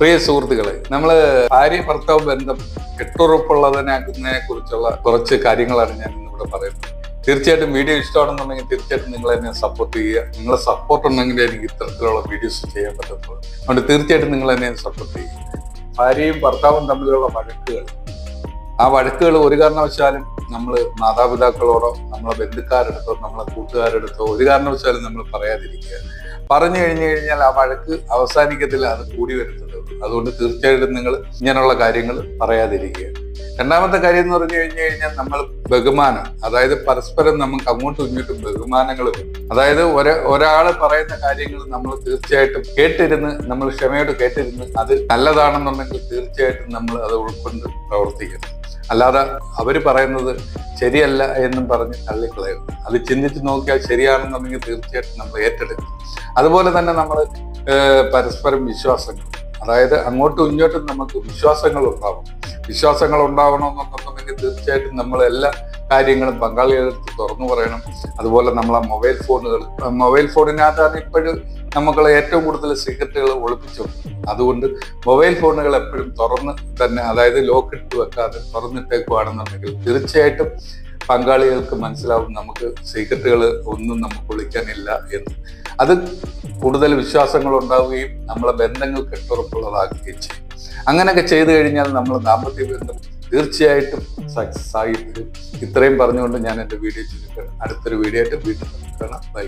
പ്രിയ സുഹൃത്തുക്കളെ, നമ്മള് ഭാര്യ ഭർത്താവ് ബന്ധം കെട്ടുറപ്പുള്ളതിനെ കുറിച്ചുള്ള കുറച്ച് കാര്യങ്ങളാണ് ഞാൻ ഇന്നിവിടെ പറയുന്നത്. തീർച്ചയായിട്ടും വീഡിയോ ഇഷ്ടമാണെന്നുണ്ടെങ്കിൽ തീർച്ചയായിട്ടും നിങ്ങൾ എന്നെ സപ്പോർട്ട് ചെയ്യുക. നിങ്ങളെ സപ്പോർട്ട് ഉണ്ടെങ്കിൽ എനിക്ക് ഇത്തരത്തിലുള്ള വീഡിയോസ് ചെയ്യാൻ പറ്റത്തുള്ളൂ. അതുകൊണ്ട് തീർച്ചയായിട്ടും നിങ്ങൾ എന്നെ സപ്പോർട്ട് ചെയ്യുക. ഭാര്യയും ഭർത്താവും തമ്മിലുള്ള വഴക്കുകൾ, ആ വഴക്കുകൾ ഒരു കാരണവശാലും നമ്മൾ മാതാപിതാക്കളോടോ നമ്മളെ ബന്ധുക്കാരെടുത്തോ നമ്മളെ കൂട്ടുകാരെടുത്തോ ഒരു കാരണവശാലും നമ്മൾ പറയാതിരിക്കുക. പറഞ്ഞു കഴിഞ്ഞാൽ ആ വഴക്ക് അവസാനിക്കത്തില്ല, അത് കൂടി വരുത്തുള്ളൂ. അതുകൊണ്ട് തീർച്ചയായിട്ടും നിങ്ങൾ ഇങ്ങനെയുള്ള കാര്യങ്ങൾ പറയാതിരിക്കുക. രണ്ടാമത്തെ കാര്യം എന്ന് പറഞ്ഞു കഴിഞ്ഞാൽ നമ്മൾ ബഹുമാനം, അതായത് പരസ്പരം നമുക്ക് അങ്ങോട്ടും ഇങ്ങോട്ടും ബഹുമാനങ്ങൾ വരും. അതായത് ഒരാൾ പറയുന്ന കാര്യങ്ങൾ നമ്മൾ തീർച്ചയായിട്ടും കേട്ടിരുന്ന്, നമ്മൾ ക്ഷമയോട് കേട്ടിരുന്ന് അത് നല്ലതാണെന്നുണ്ടെങ്കിൽ തീർച്ചയായിട്ടും നമ്മൾ അത് ഉൾക്കൊണ്ട് പ്രവർത്തിക്കണം. അല്ലാതെ അവർ പറയുന്നത് ശരിയല്ല എന്നും പറഞ്ഞ് തള്ളിക്കളയരുത്. അത് ചിന്തിച്ച് നോക്കിയാൽ ശരിയാണെന്നുണ്ടെങ്കിൽ തീർച്ചയായിട്ടും നമ്മൾ ഏറ്റെടുക്കും. അതുപോലെ തന്നെ നമ്മൾ പരസ്പരം വിശ്വാസങ്ങൾ, അതായത് അങ്ങോട്ടും ഇങ്ങോട്ടും നമുക്ക് വിശ്വാസങ്ങൾ ഉണ്ടാവും. വിശ്വാസങ്ങൾ ഉണ്ടാവണമെന്നുണ്ടെങ്കിൽ തീർച്ചയായിട്ടും നമ്മൾ എല്ലാ കാര്യങ്ങളും പങ്കാളികളെടുത്ത് തുറന്നു പറയണം. അതുപോലെ നമ്മളെ മൊബൈൽ ഫോണിനകത്താണ് ഇപ്പോഴും നമുക്ക് ഏറ്റവും കൂടുതൽ സീക്രട്ടുകൾ ഒളിപ്പിച്ചു. അതുകൊണ്ട് മൊബൈൽ ഫോണുകൾ എപ്പോഴും തുറന്ന് തന്നെ, അതായത് ലോക്ക് ഇട്ട് വെക്കാതെ തുറന്നിട്ടേക്കുവാണെന്നുണ്ടെങ്കിൽ തീർച്ചയായിട്ടും പങ്കാളികൾക്ക് മനസ്സിലാവും നമുക്ക് സീക്രട്ടുകൾ ഒന്നും നമുക്ക് ഒളിക്കാനില്ല എന്ന്. അത് കൂടുതൽ വിശ്വാസങ്ങൾ ഉണ്ടാവുകയും നമ്മളെ ബന്ധങ്ങൾ കെട്ടുറപ്പുള്ളതാക്കുകയും ചെയ്യും. അങ്ങനെയൊക്കെ ചെയ്തു കഴിഞ്ഞാൽ നമ്മൾ ദാമ്പത്യ ബന്ധം തീർച്ചയായിട്ടും സക്സസ് ആയി വരും. ഇത്രയും പറഞ്ഞുകൊണ്ട് ഞാൻ എൻ്റെ വീഡിയോ ചുരുക്കുകയാണ്. അടുത്തൊരു വീഡിയോ ആയിട്ട് വീണ്ടും കാണാം. ബൈ.